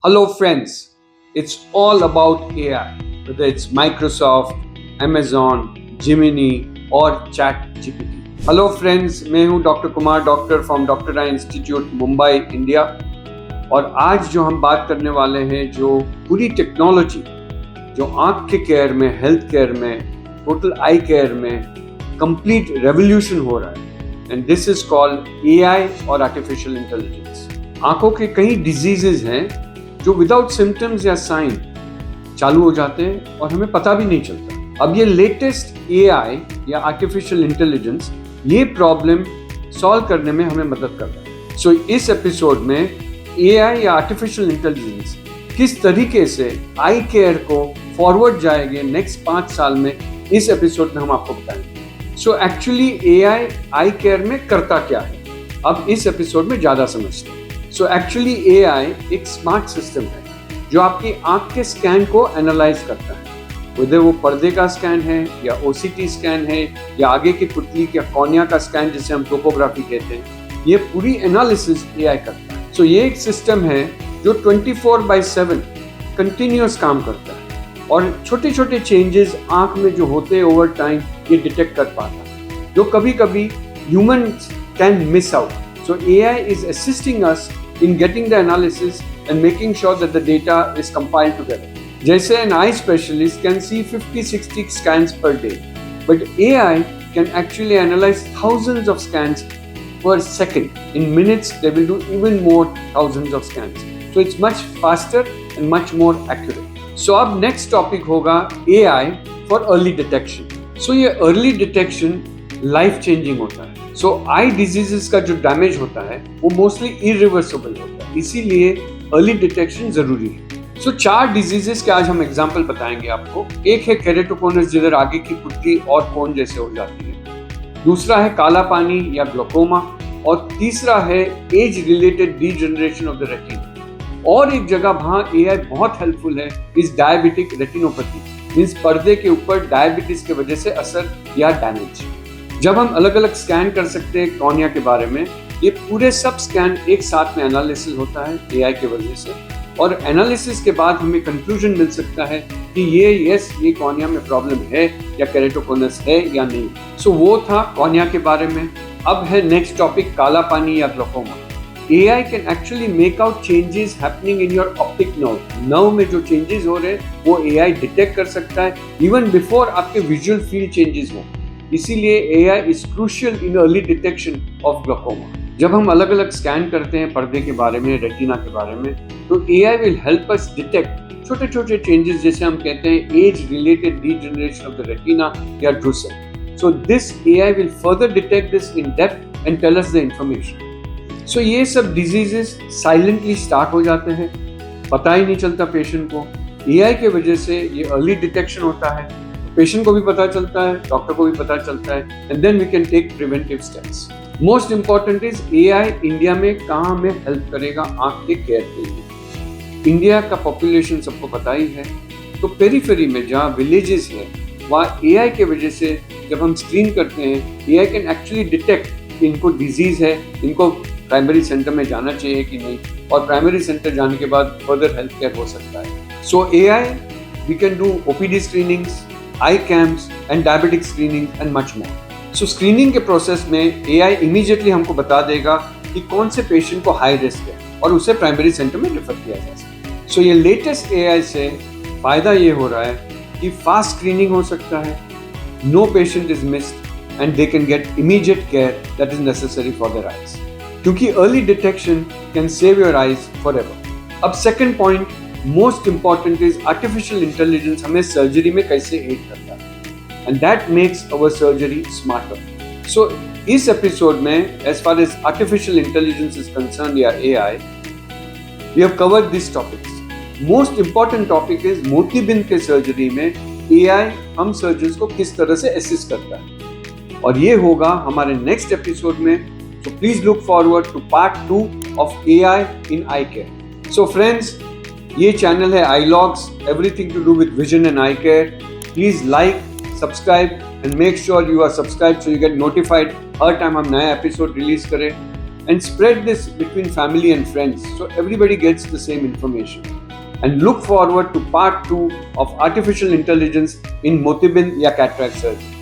Hello, friends. It's all about AI, whether it's Microsoft, Amazon, Gemini, or ChatGPT. Hello, friends. मैं हूं doctor Kumar, doctor from doctor I institute Mumbai, India. और आज जो हम बात करने वाले हैं, जो पूरी टेक्नोलॉजी जो आँख के केयर में, हेल्थ केयर में, टोटल आई केयर में कंप्लीट रेवोल्यूशन हो रहा है, and this is called AI और आर्टिफिशियल इंटेलिजेंस। आँखों के कई डिजीजेज हैं जो विदाउट सिम्टम्स या साइन चालू हो जाते हैं और हमें पता भी नहीं चलता। अब ये लेटेस्ट एआई या आर्टिफिशियल इंटेलिजेंस ये प्रॉब्लम सॉल्व करने में हमें मदद कर रहा है। सो इस एपिसोड में एआई या आर्टिफिशियल इंटेलिजेंस किस तरीके से आई केयर को फॉरवर्ड जाएंगे नेक्स्ट 5 साल में, इस एपिसोड में हम आपको बताएंगे। सो एक्चुअली एआई आई केयर में करता क्या है, अब इस एपिसोड में ज़्यादा समझते हैं। सो एक्चुअली एआई एक स्मार्ट सिस्टम है जो आपकी आंख के स्कैन को एनालाइज करता है, वैसे वो पर्दे का स्कैन है या ओसीटी स्कैन है या आगे की पुतली या कॉर्निया का स्कैन जिसे हम टोपोग्राफी कहते हैं, ये पूरी एनालिसिस एआई करता है। सो ये एक सिस्टम है जो 24/7 कंटिन्यूअस काम करता है और छोटे छोटे चेंजेस आंख में जो होते हैं ओवर टाइम ये डिटेक्ट कर पाता है, जो कभी कभी human can miss out. So AI is assisting us in getting the analysis and making sure that the data is compiled together. जैसे an eye specialist can see 50-60 scans per day, but AI can actually analyze thousands of scans per second. In minutes, they will do even more thousands of scans. So it's much faster and much more accurate. So अब next topic होगा AI for early detection. So ये early detection life changing होता है। सो आई diseases का जो damage होता है वो मोस्टली इरिवर्सिबल होता है, इसीलिए अर्ली डिटेक्शन जरूरी है। सो 4 डिजीजेस के आज हम एग्जांपल बताएंगे आपको। एक है केरेटोकोनस, जिधर आगे की पुतली और कोन जैसे हो जाती है। दूसरा है काला पानी या ग्लोकोमा, और तीसरा है as related degeneration of the retina. और एक जगह वहाँ एआई बहुत हेल्पफुल है इस डायबिटिक रेटिनोपैथी, मींस पर्दे के ऊपर डायबिटीज के वजह से असर या डैमेज। जब हम अलग अलग स्कैन कर सकते हैं कॉर्निया के बारे में, ये पूरे सब स्कैन एक साथ में एनालिसिस होता है एआई के वजह से, और एनालिसिस के बाद हमें कंक्लूजन मिल सकता है कि ये कॉर्निया में प्रॉब्लम है या केरेटोकोनस है या नहीं। सो वो था कॉर्निया के बारे में। अब है नेक्स्ट टॉपिक काला पानी या glaucoma. AI can actually make out changes happening in your optic nerve में जो चेंजेस हो रहे हैं वो एआई डिटेक्ट कर सकता है इवन बिफोर आपके विजुअल फील्ड चेंजेस हो। इसीलिए AI is crucial in early detection of glaucoma. जब हम अलग अलग स्कैन करते हैं पर्दे के बारे में, रेटिना के बारे में, तो AI will help us detect छोटे छोटे चेंजेस, जैसे हम कहते हैं age related degeneration of the retina या drusen. So this AI will further detect this in depth and tell us the information. So ये सब डिजीजेस साइलेंटली स्टार्ट हो जाते हैं, पता ही नहीं चलता पेशेंट को। AI के वजह से ये अर्ली डिटेक्शन होता है, पेशेंट को भी पता चलता है, डॉक्टर को भी पता चलता है, and then we can take preventive steps. Most important is AI India में कहाँ हमें हेल्प करेगा आंख के केयर के लिए। इंडिया का पॉपुलेशन सबको पता ही है, तो पेरीफेरी में जहाँ विलेजेस है वहाँ एआई के वजह से जब हम स्क्रीन करते हैं, एआई कैन एक्चुअली डिटेक्ट कि इनको डिजीज है, इनको प्राइमरी सेंटर में जाना चाहिए कि नहीं, और प्राइमरी सेंटर जाने के बाद फर्दर हेल्थ केयर हो सकता है। So AI we can do OPD screenings, eye camps and diabetic screening and much more. So screening के प्रोसेस में एआई इमीडिएटली हमको बता देगा कि कौन से पेशेंट को हाई रिस्क है और उसे प्राइमरी सेंटर में रेफर किया जा सकता है। सो ये लेटेस्ट एआई से फायदा ये हो रहा है कि फास्ट स्क्रीनिंग हो सकता है, no patient is missed and they can get immediate care that is necessary for their eyes, क्योंकि early detection can save your eyes forever. अब second point most important is artificial intelligence हमें surgery में कैसे aid करता है, and that makes our surgery smarter. So इस episode में as far as artificial intelligence is concern या AI, we have covered this topics. Most important topic is मोतियाबिंद के सर्जरी में एआई हम सर्जन्स को किस तरह से असिस्ट करता है, और ये होगा हमारे नेक्स्ट एपिसोड में। So please look forward to part 2 of AI in eye care. So friends, ये चैनल है iLogs, everything to do with vision and eye care. Please like, subscribe and make sure you are subscribed so you get notified her time हम नया episode release करें। and spread this between family and friends so everybody gets the same information. And look forward to part 2 of artificial intelligence in Motibind ya cataract surgery.